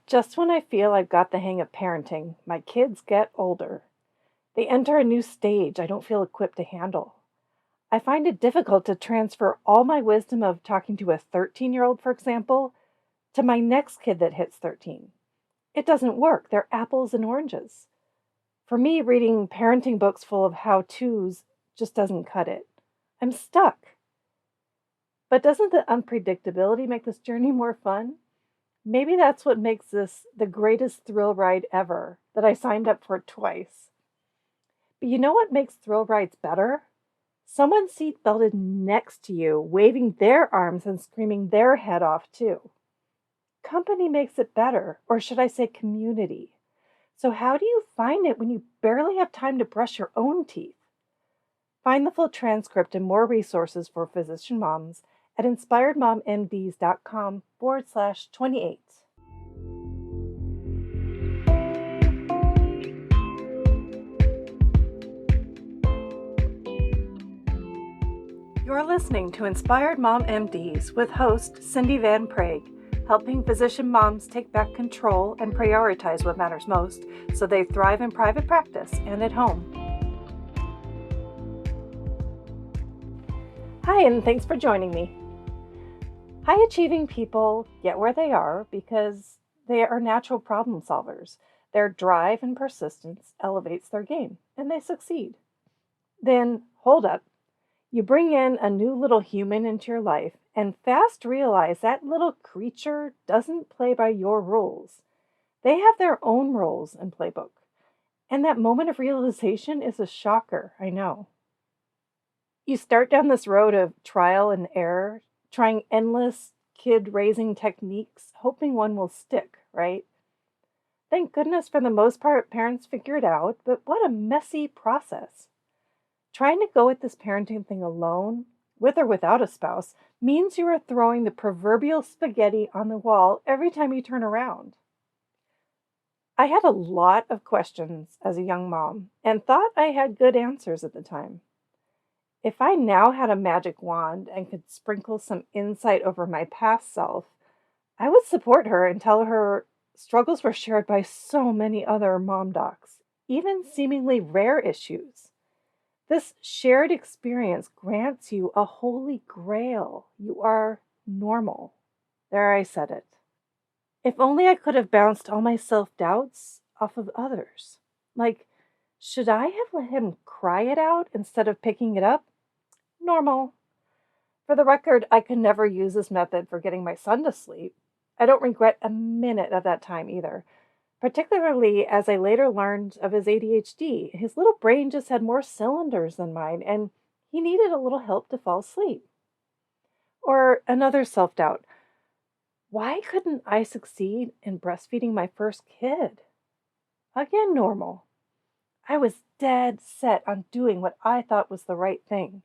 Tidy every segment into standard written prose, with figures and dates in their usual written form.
Just when I feel I've got the hang of parenting, my kids get older. They enter a new stage I don't feel equipped to handle. I find it difficult to transfer all my wisdom of talking to a 13-year-old, for example, to my next kid that hits 13. It doesn't work. They're apples and oranges. For me, reading parenting books full of how to's just doesn't cut it. I'm stuck. But doesn't the unpredictability make this journey more fun? Maybe that's what makes this the greatest thrill ride ever that I signed up for twice. But you know what makes thrill rides better? Someone seat belted next to you, waving their arms and screaming their head off, too. Company makes it better, or should I say community? So, how do you find it when you barely have time to brush your own teeth? Find the full transcript and more resources for physician moms at inspiredmommds.com/28. You're listening to Inspired Mom MDs with host Cindy Van Prague, helping physician moms take back control and prioritize what matters most so they thrive in private practice and at home. Hi, and thanks for joining me. High achieving people get where they are because they are natural problem solvers. Their drive and persistence elevates their game, and they succeed. Then, hold up. You bring in a new little human into your life and fast realize that little creature doesn't play by your rules. They have their own rules and playbook. And that moment of realization is a shocker, I know. You start down this road of trial and error, trying endless kid raising techniques, hoping one will stick, right? Thank goodness for the most part, parents figure it out, but what a messy process. Trying to go at this parenting thing alone, with or without a spouse, means you are throwing the proverbial spaghetti on the wall every time you turn around. I had a lot of questions as a young mom and thought I had good answers at the time. If I now had a magic wand and could sprinkle some insight over my past self, I would support her and tell her struggles were shared by so many other mom docs, even seemingly rare issues. This shared experience grants you a holy grail. You are normal. There, I said it. If only I could have bounced all my self-doubts off of others. Like, should I have let him cry it out instead of picking it up? Normal. For the record, I could never use this method for getting my son to sleep. I don't regret a minute of that time either. Particularly as I later learned of his ADHD. His little brain just had more cylinders than mine, and he needed a little help to fall asleep. Or another self-doubt. Why couldn't I succeed in breastfeeding my first kid? Again, normal. I was dead set on doing what I thought was the right thing.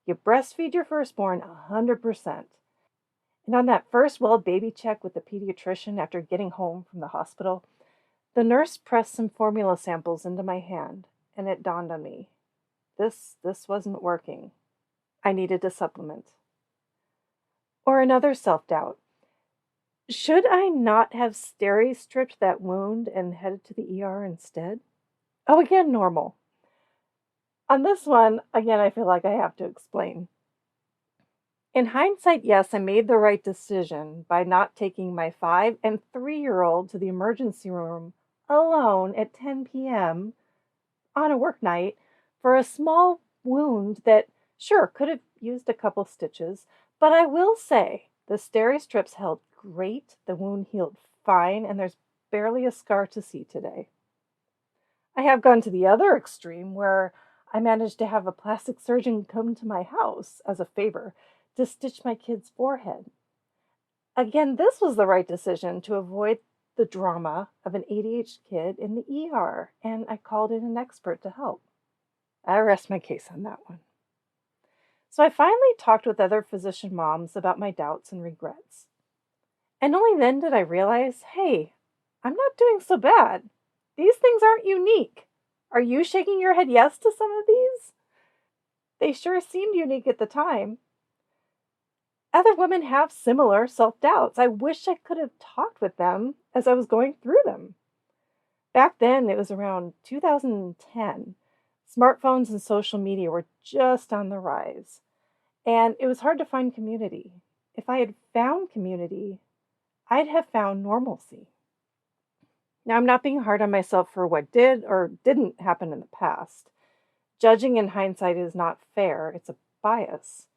You breastfeed your firstborn 100%. And on that first well baby check with the pediatrician after getting home from the hospital, the nurse pressed some formula samples into my hand, and it dawned on me. This wasn't working. I needed a supplement. Or another self-doubt. Should I not have steri-stripped that wound and headed to the ER instead? Oh, again, normal. On this one, again, I feel like I have to explain. In hindsight, yes, I made the right decision by not taking my 5 and 3-year-old to the emergency room alone at 10 p.m. on a work night for a small wound that, sure, could have used a couple stitches, but I will say the steri strips held great, the wound healed fine, and there's barely a scar to see today. I have gone to the other extreme where I managed to have a plastic surgeon come to my house as a favor to stitch my kid's forehead. Again, this was the right decision to avoid the drama of an ADHD kid in the ER, and I called in an expert to help. I rest my case on that one. So I finally talked with other physician moms about my doubts and regrets. And only then did I realize, hey, I'm not doing so bad. These things aren't unique. Are you shaking your head yes to some of these? They sure seemed unique at the time. Other women have similar self doubts. I wish I could have talked with them as I was going through them. Back then, it was around 2010. Smartphones and social media were just on the rise, and it was hard to find community. If I had found community, I'd have found normalcy. Now, I'm not being hard on myself for what did or didn't happen in the past. Judging in hindsight is not fair, it's a bias.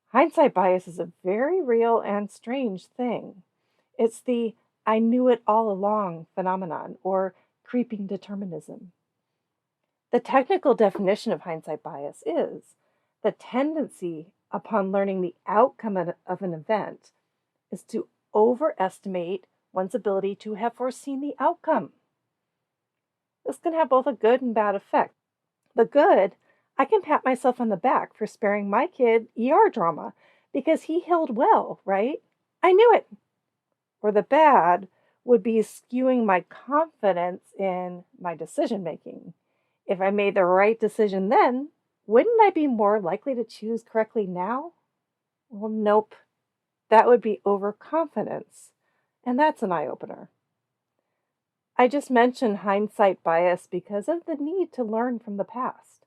Hindsight bias is a very real and strange thing. It's the I knew it all along phenomenon or creeping determinism. The technical definition of hindsight bias is the tendency upon learning the outcome of an event is to overestimate one's ability to have foreseen the outcome. This can have both a good and bad effect. The good, I can pat myself on the back for sparing my kid ER drama because he healed well, right? I knew it. Or the bad would be skewing my confidence in my decision making. If I made the right decision then, wouldn't I be more likely to choose correctly now? Well, nope. That would be overconfidence. And that's an eye opener. I just mentioned hindsight bias because of the need to learn from the past.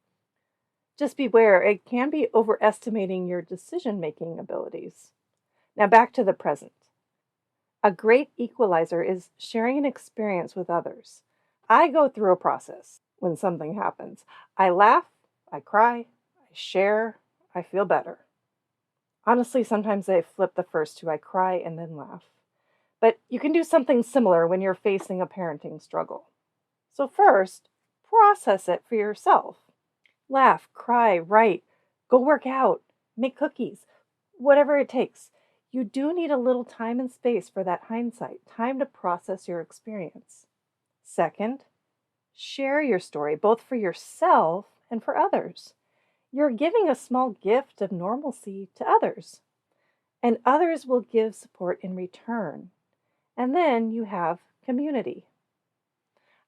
Just beware, it can be overestimating your decision making abilities. Now back to the present. A great equalizer is sharing an experience with others. I go through a process when something happens. I laugh, I cry, I share, I feel better. Honestly, sometimes I flip the first two. I cry and then laugh. But you can do something similar when you're facing a parenting struggle. So first, process it for yourself. Laugh, cry, write, go work out, make cookies, whatever it takes. You do need a little time and space for that hindsight, time to process your experience. Second, share your story, both for yourself and for others. You're giving a small gift of normalcy to others, and others will give support in return. And then you have community.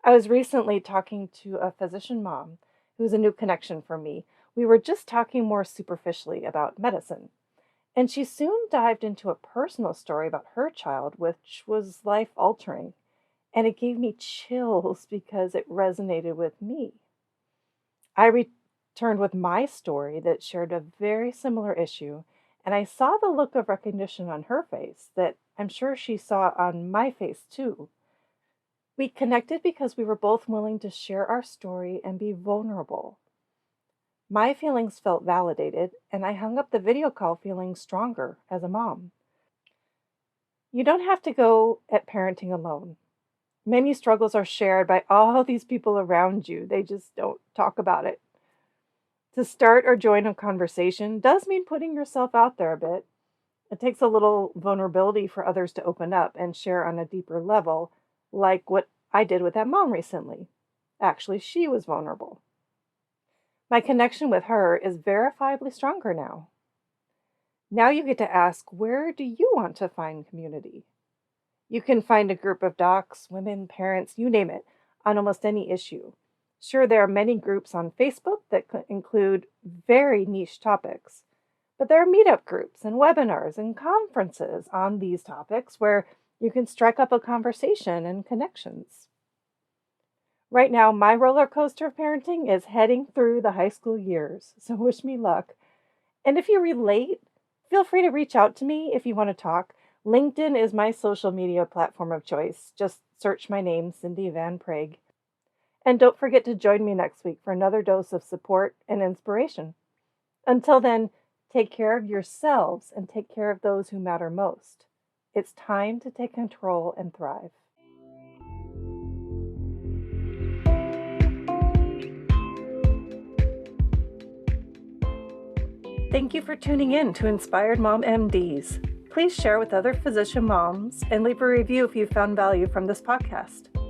I was recently talking to a physician mom who's a new connection for me. We were just talking more superficially about medicine. And she soon dived into a personal story about her child, which was life altering. And it gave me chills because it resonated with me. I returned with my story that shared a very similar issue, and I saw the look of recognition on her face that I'm sure she saw on my face too. We connected because we were both willing to share our story and be vulnerable. My feelings felt validated, and I hung up the video call feeling stronger as a mom. You don't have to go at parenting alone. Many struggles are shared by all these people around you. They just don't talk about it. To start or join a conversation does mean putting yourself out there a bit. It takes a little vulnerability for others to open up and share on a deeper level, like what I did with that mom recently. Actually, she was vulnerable. My connection with her is verifiably stronger now. Now you get to ask, where do you want to find community? You can find a group of docs, women, parents, you name it, on almost any issue. Sure, there are many groups on Facebook that include very niche topics, but there are meetup groups and webinars and conferences on these topics where you can strike up a conversation and connections. Right now, my roller coaster of parenting is heading through the high school years, so wish me luck. And if you relate, feel free to reach out to me if you want to talk. LinkedIn is my social media platform of choice. Just search my name, Cindy Van Prague. And don't forget to join me next week for another dose of support and inspiration. Until then, take care of yourselves and take care of those who matter most. It's time to take control and thrive. Thank you for tuning in to Inspired Mom MDs. Please share with other physician moms and leave a review if you found value from this podcast.